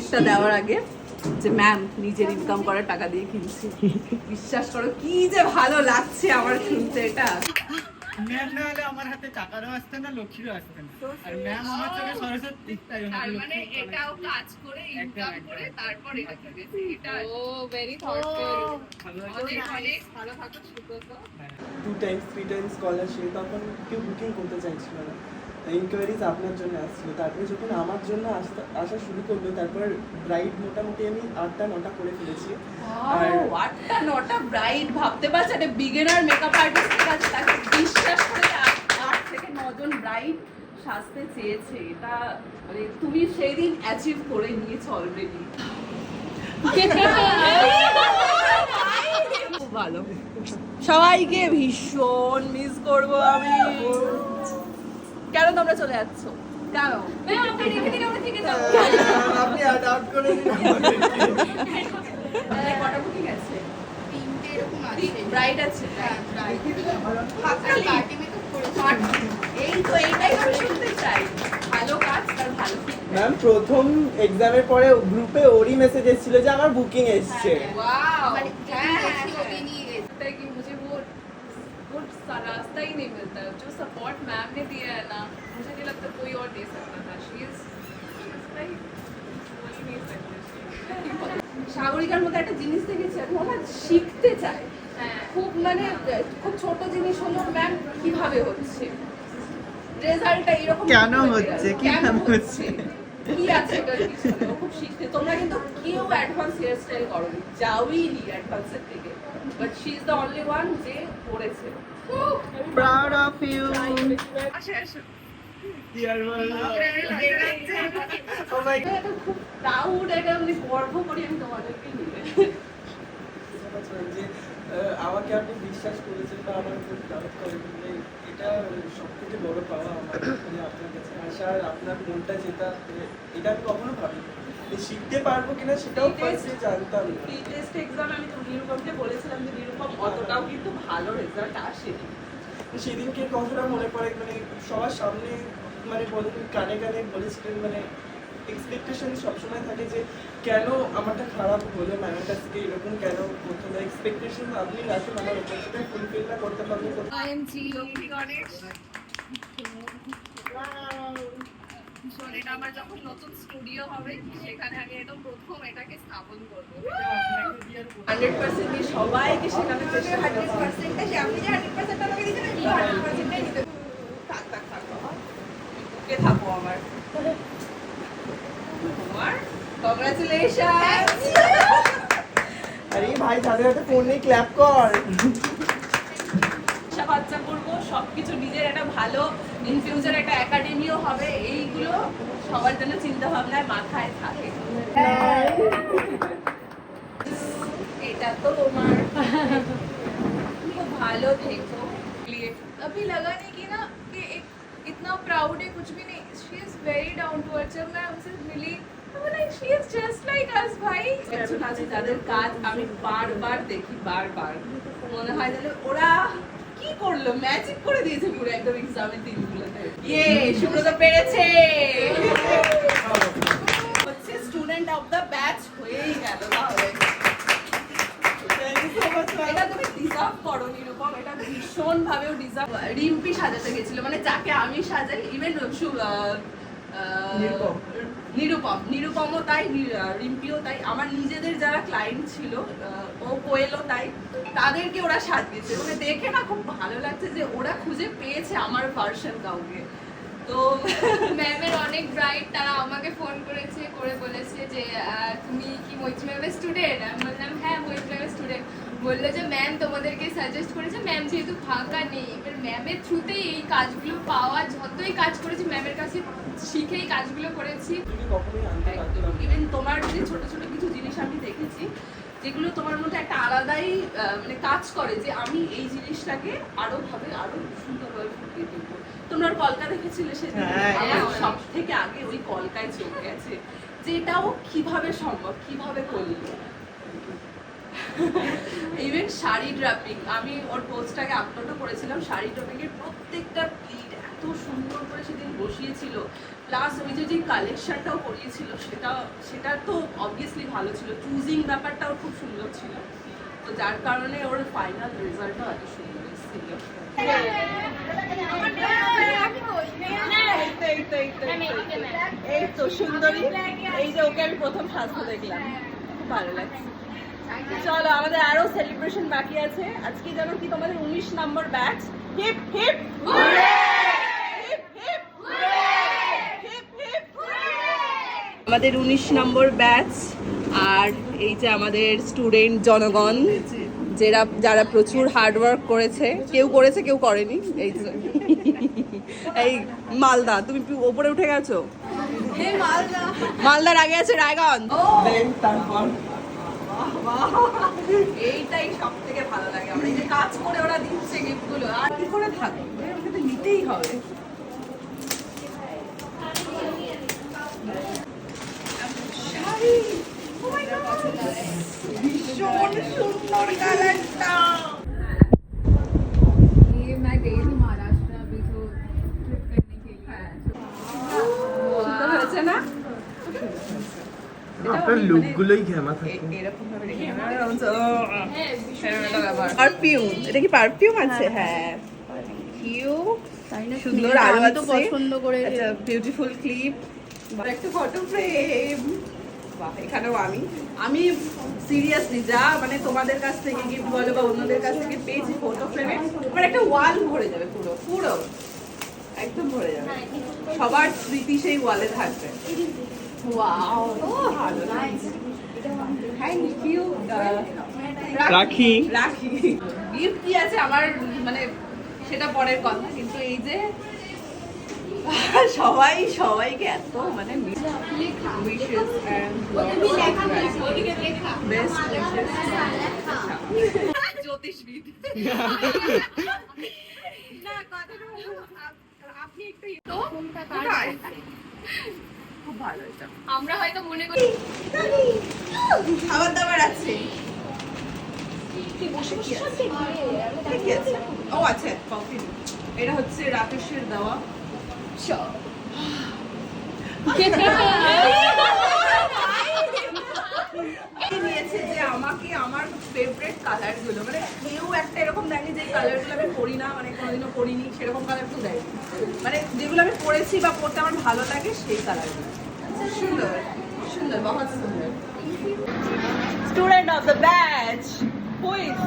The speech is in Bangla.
গিফটটা দেওয়ার আগে যে ম্যাম নিজের ইনকাম করার টাকা দিয়ে কিনছি। বিশ্বাস করো কি যে ভালো লাগছে আমার শুনতে এটা। ম্যাম না হলে আমার হাতে টাকারও আসতো না, লক্ষ্মীরও আসতো না। আর ম্যাম আমার চোখে সরস্বতী, তাই তার মানে এটাও কাজ করে ইনকাম করে তারপর এটা কিনেছি। এটা ও ভেরি থটফুল। অনেক অনেক ভালো থাকো, সুব্রত। 2 times 3 times কল আসে, তখন কেউ বুকিং করতে চাইছিল না, ইনকোয়ারিজ আপনার জন্য আসছিল। তারপরে যখন আমার জন্য আসা শুরু করলো, তারপর ব্রাইড মোটামুটি আমি 8টা 9টা করে ফেলেছি। আর 8টা 9টা ব্রাইড ভাবতে পারছো, একটা বিগিনার মেকআপ আর্টিস্টের কাছে তাকে বিশ্বাস করে 8 থেকে 9 জন ব্রাইড সাজতে চেয়েছে। এটা মানে তুমি সেই দিন অ্যাচিভ করে নিয়েছো অলরেডি। খুব ভালো, সবাইকে ভীষণ মিস করবো আমি। কেন তোমরা চলে যাচ্ছ? কেন আপনি রেখে দিলে আমরা থেকে যাবো। আপনি আউট করে দিন। কটা বুকিং আছে? 3টে এরকম আছে। ব্রাইড আছে? এই তো এইটাই আমি শুনতে চাই, ভালো কাজ তার ভালো। ম্যাম প্রথম এক্সামের পরে গ্রুপে ওরই মেসেজ এসেছিল যে আমার বুকিং এসছে। वाओ মানে है नहीं है कि मुझे वो रास्ता ही नहीं मिलता। जो सपोर्ट मैम ने दिया है ना, मुझे नहीं लगता कोई और दे सकता था। शी इज लाइक बोल नहीं सकते। সাগরিকার মধ্যে একটা জিনিস দেখেছি, আমি না শিখতে চাই। খুব মানে খুব ছোট জিনিস হলো ম্যাম কিভাবে হচ্ছে, রেজাল্টটা এরকম কেন হচ্ছে, কিভাবে হচ্ছে, কি আছে এটার পিছনে, ও খুব শিখতে। তোমরা কিন্তু কেউ অ্যাডভান্স হেয়ার স্টাইল করোনি, যাওই নি অ্যাডভান্সের থেকে, but she is the only one যে করেছে। proud of you আসে আসে dear boy। ও মাই গড, খুব প্রাউড, এটা আমি গর্ব করি আমি তোমাদেরকে নিয়ে। যে আমাকে আপনি বিশ্বাস করেছেন বা আমার খুব প্রাউড করেন, এটা সবথেকে বড় পাওয়া আমার। মানে আপনার কাছে আসা আর আপনার মনটা যেটা, এটা আমি কখনো ভাবিনি যে শিখতে পারবো কিনা, সেটাও ফার্স্টে জানতাম না। প্রি টেস্ট এক্সাম আমি তো নিরুপমকে বলেছিলাম যে নিরুপম অতটাও কিন্তু ভালো রেজাল্ট আসেনি। সেদিনকে কথাটা মনে পড়ে, মানে সবার সামনে মানে বলেন, কানে কানে বলেছিলেন, মানে এক্সপেকটেশন সবসময় থাকে যে কেন আমারটা খারাপ হলো, ম্যামের কাছ থেকে এরকম কেন হতো না। এক্সপেকটেশন আপনি রাখেন আমার উপর, সেটা ফুলফিল না করতে পারলে আইএমজি গণেশ শোন, এটা আমার যখন নতুন স্টুডিও হবে সেখানে আমি একদম প্রথম এটাকে স্থাপন করবো। 100% দিয়ে সবাইকে শেখানোর চেষ্টা করবো। 100% আপনি যে 100% আমাকে দিয়েছেন, আমি 100%টাই নিতে। থাক থাক থাক বাবা, কে থাকো আমার তোমার কংগ্রাচুলেশন। আরে ভাই তাদের হাতে ফোন নেই, ক্ল্যাপ কর। বাচ্চা করবো, সবকিছু নিজের একটা ভালো ইন ফিউচার একটা একাডেমিও হবে, এইগুলো সবার জন্য চিন্তা ভাবনায় মাথায় থাকে। এটা তো তোমার, খুব ভালো থেকো। अभी लगा नहीं कि ना कि एक इतना प्राउड है, कुछ भी नहीं। She is very down to earth. जब मैं उनसे मिली तो मैं like she is just like us भाई। একজন আছে যাদের কাজ আমি বারবার দেখি, বারবার মনে হয় যেন ওরা কি করলো, ম্যাজিক করে দিয়েছে পুরো একদম এক্সামের দিনগুলোতে। ইয়ে সুব্রত পেরেছে, হচ্ছে স্টুডেন্ট অফ দ্য ব্যাচ হয়েই গেল। তাহলে এটা তুমি ডিজার্ভ করো নিরুপম, এটা ভীষণ ভাবেও ডিজার্ভ। রিম্পি সাজাতে গেছিল, মানে যাকে আমি সাজাই, ইভেন নিরুপমও তাই, রিম্পিও তাই, আমার নিজেদের যারা ক্লায়েন্ট ছিল, ও কোয়েলও তাই, তাদেরকে ওরা সাজিয়েছে। মানে দেখে না খুব ভালো লাগছে যে ওরা খুঁজে পেয়েছে আমার ভার্সন কাউকে। তো ম্যামের অনেক ব্রাইট তারা আমাকে ফোন করেছে, করে বলেছে যে তুমি কি মৈত্রী ম্যামের স্টুডেন্ট? আমি বললাম হ্যাঁ মৈত্রী ম্যামের স্টুডেন্ট। বললো যে ম্যাম তোমাদেরকে সাজেস্ট করেছে, ম্যাম যেহেতু ফাঁকা নেই, এবার ম্যামের থ্রুতেই এই কাজগুলো পাওয়া, যতই কাজ করেছি ম্যামের কাছে শিখেই কাজগুলো করেছি। তুমি কখনোই আনতে পারতাম না। ইভেন তোমার যে ছোট ছোট কিছু জিনিস আমি দেখেছি যেগুলো তোমার মধ্যে একটা আলাদাই মানে কাজ করে, যে আমি এই জিনিসটাকে আরো ভাবে আরো সুন্দরভাবে ফুটিয়ে তুলবো। তোমরা কলকা দেখেছিলে সেদিন, আমার সব থেকে আগে ওই কলকায় চোখ গেছে, যে এটাও কিভাবে সম্ভব, কিভাবে করলি। ইভেন শাড়ি ড্রাপিং, আমি ওর পোস্টটাকে আপলোডও করেছিলাম, শাড়ি ড্রাপিং এর প্রত্যেকটা প্লিট এত সুন্দর করে সেদিন বসিয়েছিল, প্লাস ওই যে কালেকশনটাও করিয়েছিল সেটা তো অবভিয়াসলি ভালো ছিল, চুজিং ব্যাপারটাও খুব সুন্দর ছিল, তো যার কারণে ওর ফাইনাল রেজাল্টটাও এত সুন্দর এসেছিল। এই তো সুন্দরী, এই যে ওকে আমি প্রথম সাজতে দেখলাম, খুব ভালো লাগছে। চলো আমাদের আরো সেলিব্রেশন বাকি আছে। আজকে জানো কি তোমাদের 19 নম্বর ব্যাচ। হিপ হিপ আমাদের 19 নম্বর ব্যাচ, আর এই যে আমাদের স্টুডেন্ট জনগণ যারা প্রচুর হার্ড ওয়ার্ক করেছে, কেউ করেছে কেউ করেনি। এই যে এই মালদা, তুমি ওপরে উঠে গেছো। মালদার আগে আছে রায়গঞ্জ। তারপর এইটাই সব থেকে ভালো লাগে, আমরা এই যে কাজ করে ওরা দিচ্ছে গিফট গুলো, আর কি করে থাকবে, ওকে তো নিতেই হবে। Sari, oh my God! ভীষণ সুন্দর কালারটা। ये मैं गई थी महाराष्ट्र अभी तो ट्रिप करने के लिए। সুন্দর হয়েছে না? আপনার লুকগুলোই ঘেমা থাকে। এরকম ভাবে রেখে পারফিউম, এটা কি পারফিউম আছে? হ্যাঁ, সুন্দর আরো আছে, পছন্দ করে একটা বিউটিফুল ক্লিপ, একটা ফটো ফ্রেম। বাহ, এখানেও আমি সিরিয়াসলি যা মানে তোমাদের কাছ থেকে গিফট বলো বা অন্যদের কাছ থেকে পেয়েছি ফটো ফ্রেমে, আমার একটা ওয়াল ভরে যাবে, পুরো পুরো একদম ভরে যাবে, সবার স্মৃতি সেই ওয়ালে থাকবে। ওয়াও, ভালো লাগছে। Thank you. Rakhi Rakhi gift কি আছে আমার, মানে সেটা পরের কথা, কিন্তু এই যে সবাইকে এত মানে wishes and best wishes. জ্যোতিষবিদ। খুব ভালো এটা। আমরা হয়তো মনে করি খাবার দাবার আছে। কি বসে কি আছে? কি আছে? ও আছে কফি। এটা হচ্ছে রাকেশের দেওয়া। নিয়েছে যে আমাকে আমার ফেভারিট কালার গুলো, মানে কেউ একটা এরকম দেয়নি যে কালার গুলো আমি পরি না, মানে কোনোদিনও পরিনি সেরকম কালার কেউ দেয়নি, মানে যেগুলো আমি পরেছি বা পরতে আমার ভালো লাগে সেই কালার গুলো। সুন্দর সুন্দর, বহুত সুন্দর। Student of the batch, who is